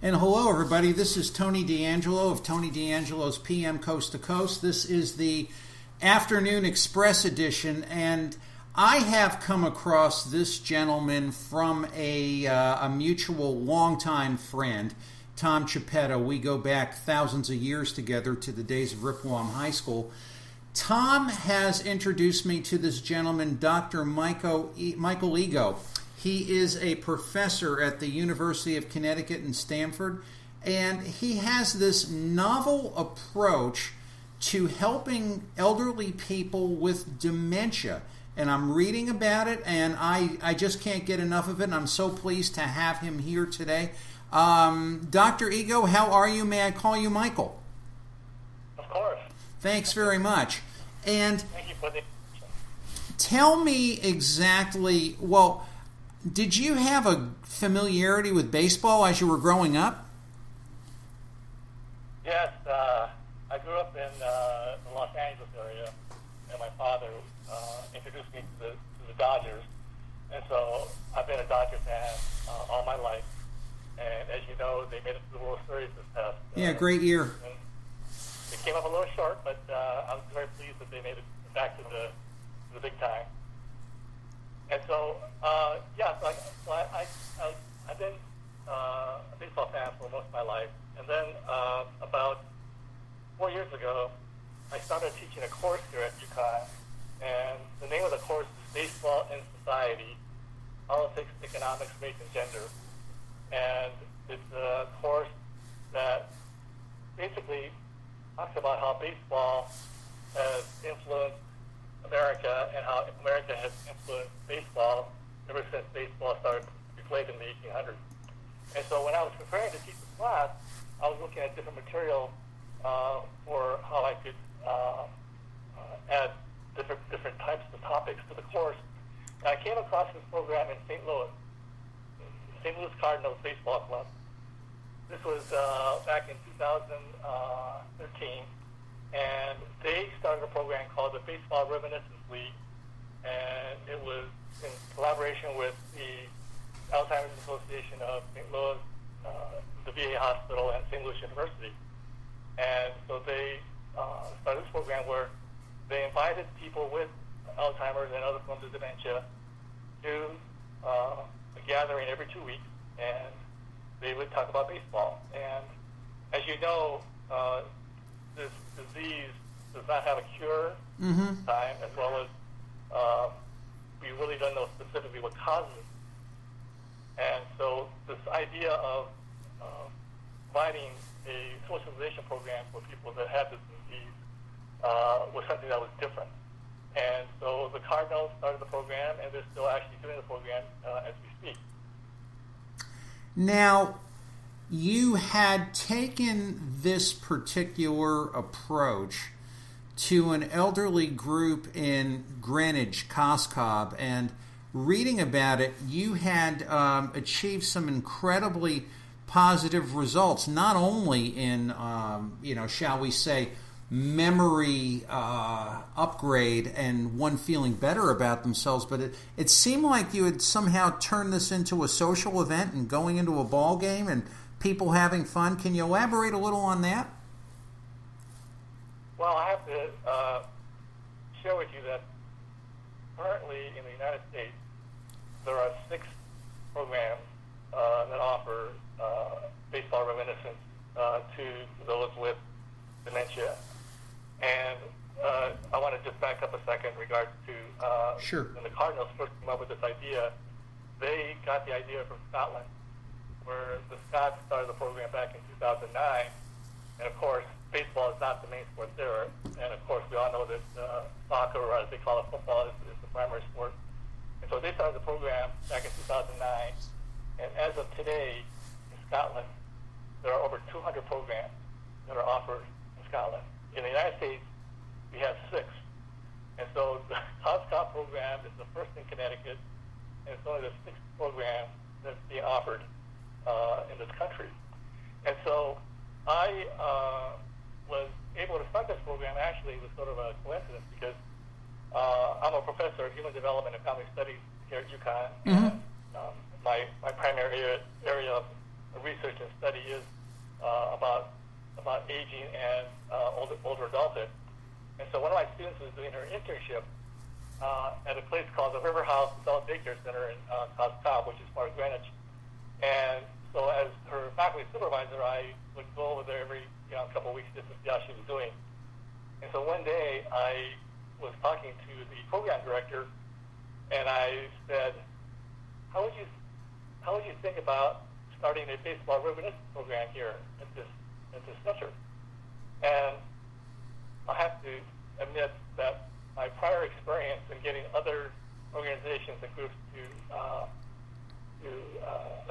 And hello, everybody. This is Tony D'Angelo of Tony D'Angelo's PM Coast to Coast. This is the Afternoon Express edition, and I have come across this gentleman from a mutual longtime friend, Tom Chiappetta. We go back thousands of years together to the days of Ripplewam High School. Tom has introduced me to this gentleman, Dr. Michael Ego. He is a professor at the University of Connecticut in Stamford, and he has this novel approach to helping elderly people with dementia. And I'm reading about it, and I just can't get enough of it, and I'm so pleased to have him here today. Dr. Ego, how are you? May I call you Michael? Of course. Thanks very much. And thank you for the tell me exactly, well, did you have a familiarity with baseball as you were growing up? Yes, I grew up in the Los Angeles area, and my father introduced me to the Dodgers, and so I've been a Dodger fan all my life. And as you know, they made it to the World Series this past. Yeah, great year. It came up a little short, but I was very pleased that they made it back to the big time. And so, I've been a baseball fan for most of my life. And then about 4 years ago, I started teaching a course here at UConn. And the name of the course is Baseball in Society, Politics, Economics, Race, and Gender. And it's a course that basically talks about how baseball has influenced America and how America has influenced baseball ever since baseball started to be played in the 1800s. And so when I was preparing to teach the class, I was looking at different material for how I could add different types of topics to the course. And I came across this program in St. Louis Cardinals Baseball Club. This was back in 2013. And they started a program called the Baseball Reminiscence League, and it was in collaboration with the Alzheimer's Association of St. Louis, the VA Hospital, and St. Louis University. And so they started this program where they invited people with Alzheimer's and other forms of dementia to a gathering every 2 weeks, and they would talk about baseball. And as you know, this disease does not have a cure time, as well as we really don't know specifically what causes it. And so this idea of providing a socialization program for people that have this disease was something that was different. And so the Cardinals started the program, and they're still actually doing the program as we speak. Now, you had taken this particular approach to an elderly group in Greenwich, Coscob, and reading about it, you had achieved some incredibly positive results, not only in, shall we say, memory upgrade and one feeling better about themselves, but it seemed like you had somehow turned this into a social event and going into a ball game and people having fun. Can you elaborate a little on that? Well, I have to share with you that currently in the United States, there are 6 programs that offer baseball reminiscence to those with dementia. And I want to just back up a second in regards to Sure. When the Cardinals first came up with this idea, they got the idea from Scotland, where the Scots started the program back in 2009. And of course, baseball is not the main sport there. And of course, we all know that soccer, or as they call it, football, is the primary sport. And so they started the program back in 2009. And as of today, in Scotland, there are over 200 programs that are offered in Scotland. In the United States, we have 6. And so the COSCOP program is the first in Connecticut, and it's only the 6th program that's being offered in this country. And so I was able to start this program actually with sort of a coincidence, because I'm a professor of human development and family studies here at UConn. Mm-hmm. And my primary area of research and study is about aging and older adulthood. And so one of my students was doing her internship at a place called the River House Adult Daycare Center in Cobb, which is part of Greenwich. And so as her faculty supervisor, I would go over there every couple of weeks just to see how she was doing. And so one day I was talking to the program director, and I said, how would you think about starting a baseball reminiscence program here at this center? And I have to admit that my prior experience in getting other organizations and groups to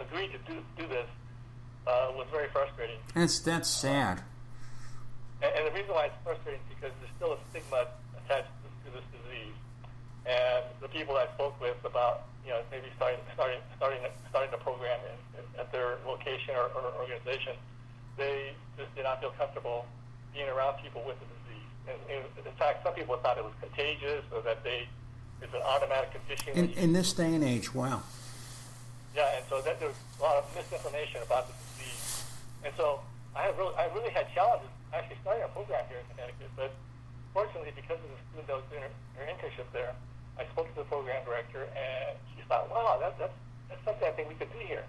agree to do this was very frustrating. That's sad. And the reason why it's frustrating is because there's still a stigma attached to this disease. And the people I spoke with about maybe starting a program at their location or organization, they just did not feel comfortable being around people with the disease. And in fact, some people thought it was contagious, or that it's an automatic condition. In this day and age, wow. Yeah, and so there was a lot of misinformation about the disease. And so I really had challenges actually starting a program here in Connecticut. But fortunately, because of the student that was doing her internship there, I spoke to the program director, and she thought, wow, that's something I think we could do here.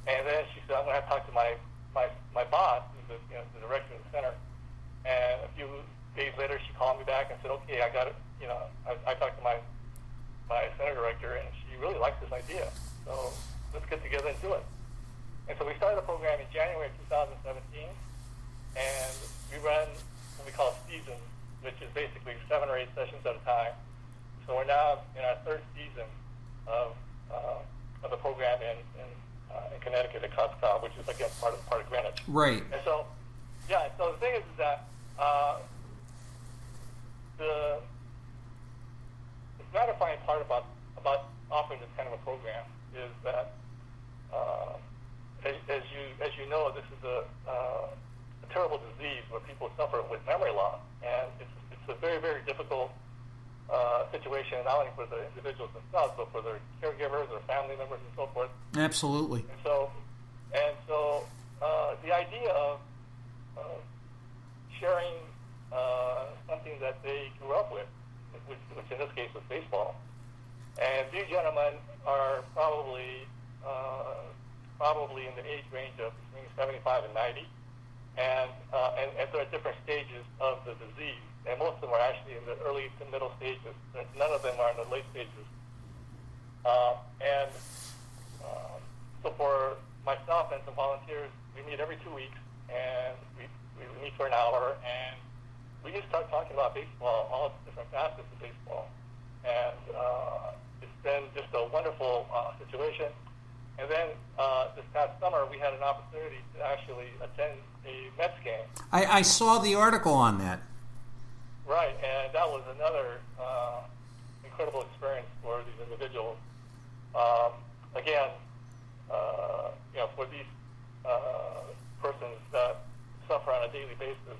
And then she said, I'm going to have to talk to my boss, who's the director of the center. And a few days later, she called me back and said, okay, I got it. I talked to my center director, and she really likes this idea. So let's get together and do it. And so we started the program in January of 2017, and we run what we call seasons, which is basically 7 or 8 sessions at a time. So we're now in our 3rd season of the program in Connecticut at Cobb, which is again part of Greenwich. Right. And so, yeah. So the thing is that the gratifying part about offering this kind of a program is that, as you know, this is a terrible disease where people suffer with memory loss, and it's a very, very difficult situation, not only for the individuals themselves, but for their caregivers, their family members, and so forth. Absolutely. And so the idea of sharing something that they grew up with, which in this case was baseball, and these gentlemen are probably in the age range of between 75 and 90, and they're at different stages of the disease. And most of them are actually in the early to middle stages. None of them are in the late stages. So for myself and some volunteers, we meet every 2 weeks, and we meet for an hour, and we just start talking about baseball, all the different facets of baseball. And it's been just a wonderful situation. And then this past summer, we had an opportunity to actually attend a Mets game. I saw the article on that. Right, and that was another incredible experience for these individuals. Again, for these persons that suffer on a daily basis,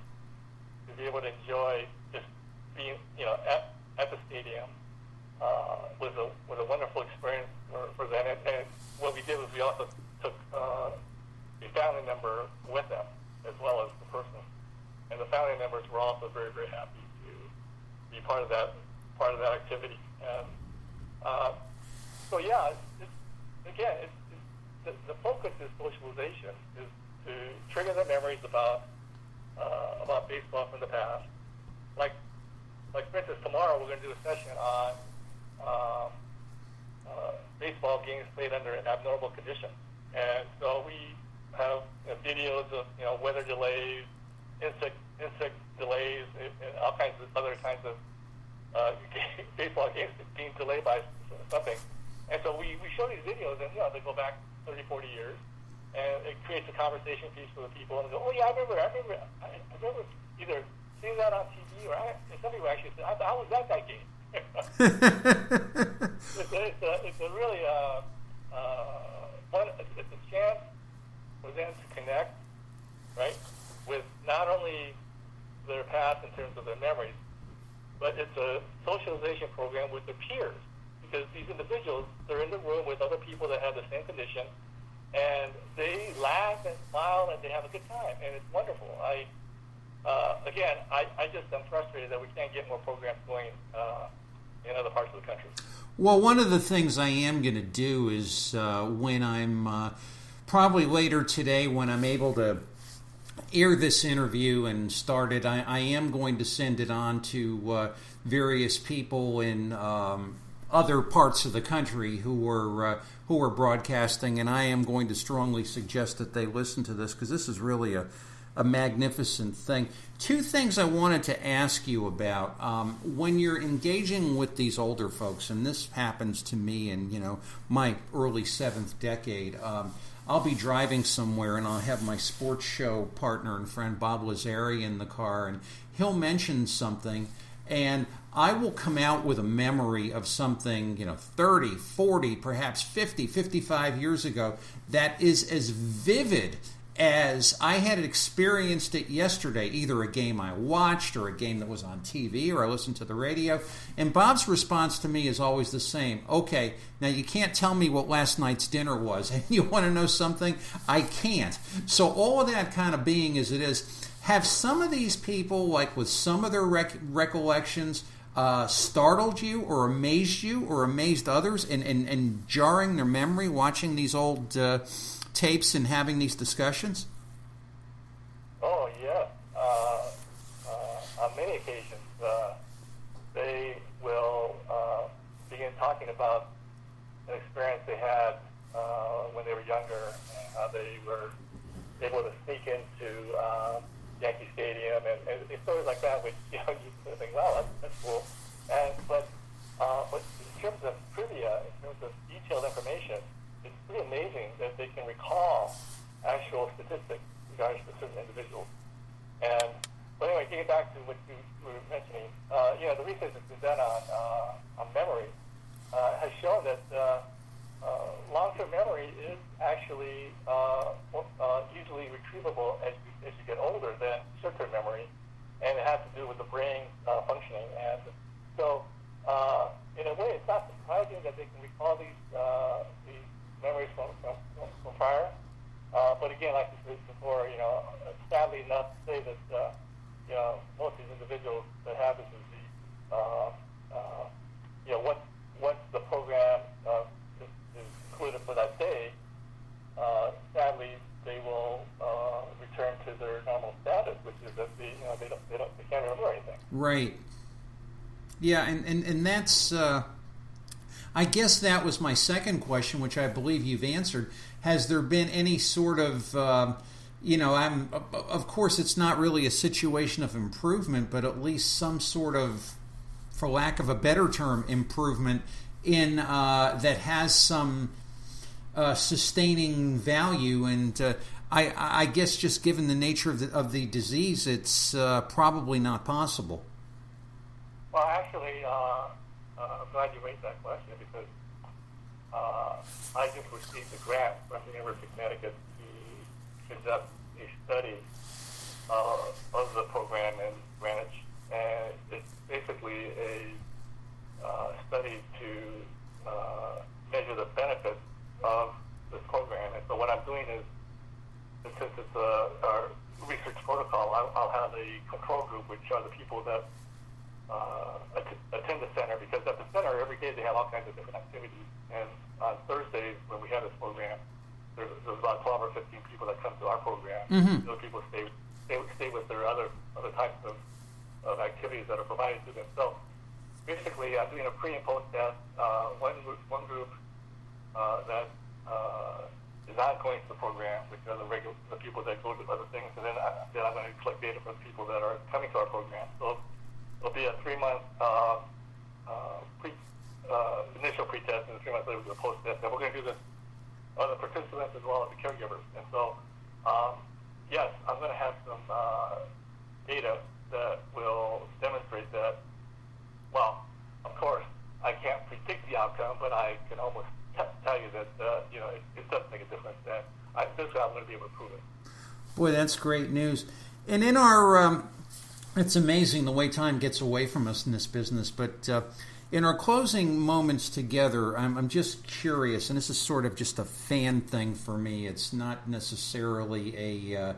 to be able to enjoy just being, at the stadium was a wonderful experience for them. And what we did was we also took a family member with them, as well as the person. And the family members were also very, very happy to be part of that activity. And so yeah, the focus is socialization, is to trigger their memories about baseball from the past. Like for instance, tomorrow we're going to do a session on baseball games played under abnormal conditions, and so we have videos of weather delays, insect delays, and all kinds of other kinds of baseball games being delayed by something. And so we show these videos, and they go back 30, 40 years, and it creates a conversation piece for the people, and they go, oh yeah, I remember either seeing that on TV, or somebody will actually say, I was at that game. It's a really fun. It's a chance for them to connect, right, with not only their past in terms of their memories, but it's a socialization program with their peers, because these individuals, they're in the room with other people that have the same condition, and they laugh and smile and they have a good time, and it's wonderful. I just am frustrated that we can't get more programs going in other parts of the country. Well, one of the things I am going to do is when I'm probably later today, when I'm able to air this interview and start it, I am going to send it on to various people in other parts of the country who are broadcasting, and I am going to strongly suggest that they listen to this, because this is really a magnificent thing. Two things I wanted to ask you about. When you're engaging with these older folks, and this happens to me in my early seventh decade, I'll be driving somewhere and I'll have my sports show partner and friend Bob Lazari in the car, and he'll mention something, and I will come out with a memory of something 30, 40, perhaps 50, 55 years ago that is as vivid as I had experienced it yesterday, either a game I watched or a game that was on TV or I listened to the radio. And Bob's response to me is always the same. Okay, now you can't tell me what last night's dinner was, and you want to know something? I can't. So all of that kind of being as it is, have some of these people, like with some of their recollections, startled you or amazed others and jarring their memory watching these old tapes and having these discussions? Oh, yeah. On many occasions, they will begin talking about an experience they had when they were younger, and how they were able to sneak into Yankee Stadium, and stories like that, which you think, wow, that's cool. But in terms of trivia, in terms of detailed information, it's pretty amazing that they can recall actual statistics regarding to certain individuals. But anyway, getting back to what you were mentioning, the research that's been done on memory has shown that long-term memory is actually easily retrievable as you get older than short-term memory, and it has to do with the brain functioning. And so, in a way, it's not surprising that they can recall these memories from prior. But again, like I said before, sadly enough to say that most of these individuals that have this disease, once the program is concluded for that day, sadly they will return to their normal status, which is that they can't remember anything. Right. Yeah, and that's. I guess that was my second question, which I believe you've answered. Has there been any sort of, of course it's not really a situation of improvement, but at least some sort of, for lack of a better term, improvement in that has some sustaining value. And I guess just given the nature of the disease, it's probably not possible. Well, actually, I'm glad you raised that question, because I just received a grant from the University of Connecticut to conduct a study of the program in Greenwich, and it's basically a study to measure the benefits of this program. And so what I'm doing is, since it's a research protocol, I'll have a control group, which are the people that attend the center, because at the center every day they have all kinds of different activities. And on Thursdays, when we have this program, there's about 12 or 15 people that come to our program. Mm-hmm. Those people stay with their other types of activities that are provided to them. So basically, I'm doing a pre and post test. One group that is not going to the program, which are the people that go to other things, and then I'm going to collect data from the people that are coming to our program. So it'll be a 3-month initial pre-test, and 3 months later we'll do a post-test. And we're going to do this on the participants as well as the caregivers. And so, yes, I'm going to have some data that will demonstrate that. Well, of course, I can't predict the outcome, but I can almost tell you that it does make a difference. And this way I'm going to be able to prove it. Boy, that's great news. And in our, it's amazing the way time gets away from us in this business, but in our closing moments together, I'm just curious, and this is sort of just a fan thing for me. It's not necessarily a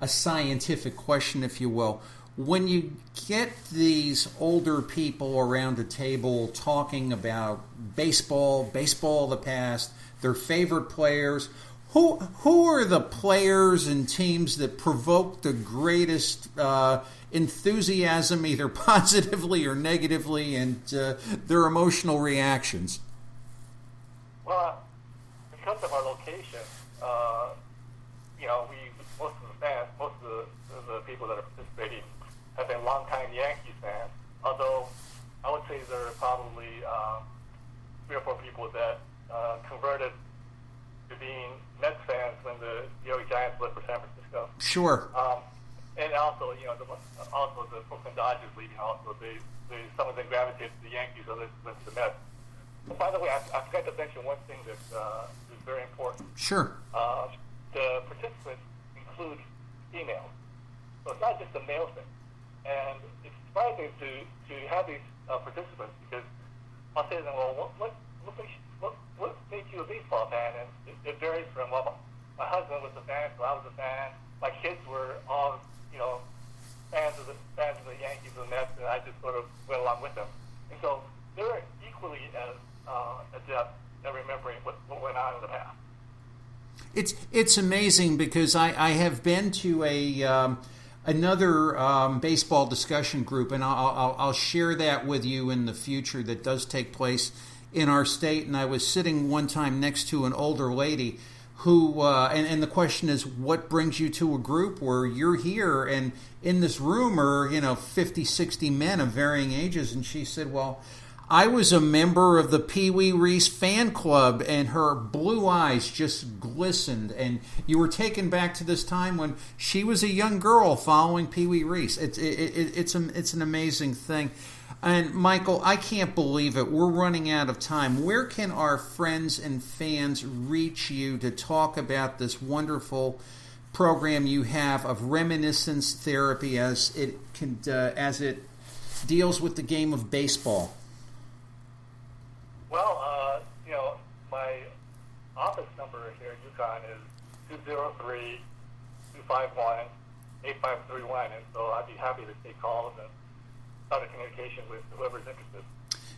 scientific question, if you will. When you get these older people around a table talking about baseball of the past, their favorite players, who are the players and teams that provoke the greatest enthusiasm, either positively or negatively, and their emotional reactions? Well, because of our location, most of the fans, most of the people that are participating have been longtime Yankees fans. Although I would say there are probably 3 or 4 people that converted to being Mets fans when the New York Giants left for San Francisco. Sure. And also, also the Brooklyn Dodgers leaving. Also, some of them gravitated to the Yankees, others went to the Mets. But by the way, I forgot to mention one thing that is very important. Sure. The participants include females, so it's not just a male thing. And it's surprising to have these participants, because I'll say to them, well, what made you a baseball fan? And it varies from, well, my husband was a fan, so I was a fan. My kids were all, fans of the Yankees and the Mets, and I just sort of went along with them. And so they're equally as adept at remembering what went on in the past. It's amazing, because I have been to another baseball discussion group, and I'll share that with you in the future, that does take place in our state. And I was sitting one time next to an older lady who, and the question is, what brings you to a group where you're here, and in this room are 50, 60 men of varying ages? And she said, well, I was a member of the Pee Wee Reese fan club, and her blue eyes just glistened. And you were taken back to this time when she was a young girl following Pee Wee Reese. It's an amazing thing. And Michael, I can't believe it. We're running out of time. Where can our friends and fans reach you to talk about this wonderful program you have of reminiscence therapy as it deals with the game of baseball? Well, my office number here in Yukon is 203-251-8531, and so I'd be happy to take calls and start a communication with whoever's interested.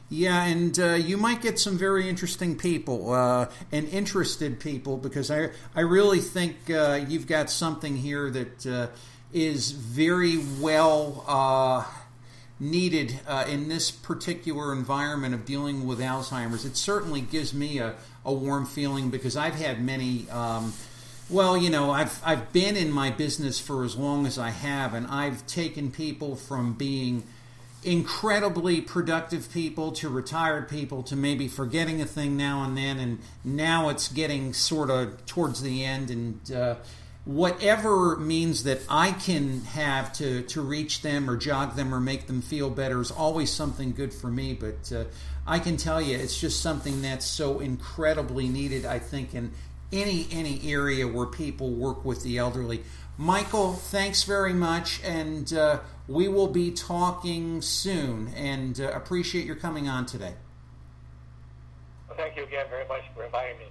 Yeah, and you might get some very interesting people and interested people, because I really think you've got something here that is very well needed in this particular environment of dealing with Alzheimer's. It certainly gives me a warm feeling, because I've had many. I've been in my business for as long as I have, and I've taken people from being incredibly productive people to retired people to maybe forgetting a thing now and then, and now it's getting sort of towards the end, and whatever means that I can have to reach them or jog them or make them feel better is always something good for me. But I can tell you, it's just something that's so incredibly needed, I think, in any area where people work with the elderly. Michael, thanks very much, and we will be talking soon, and appreciate your coming on today. Well, thank you again very much for inviting me.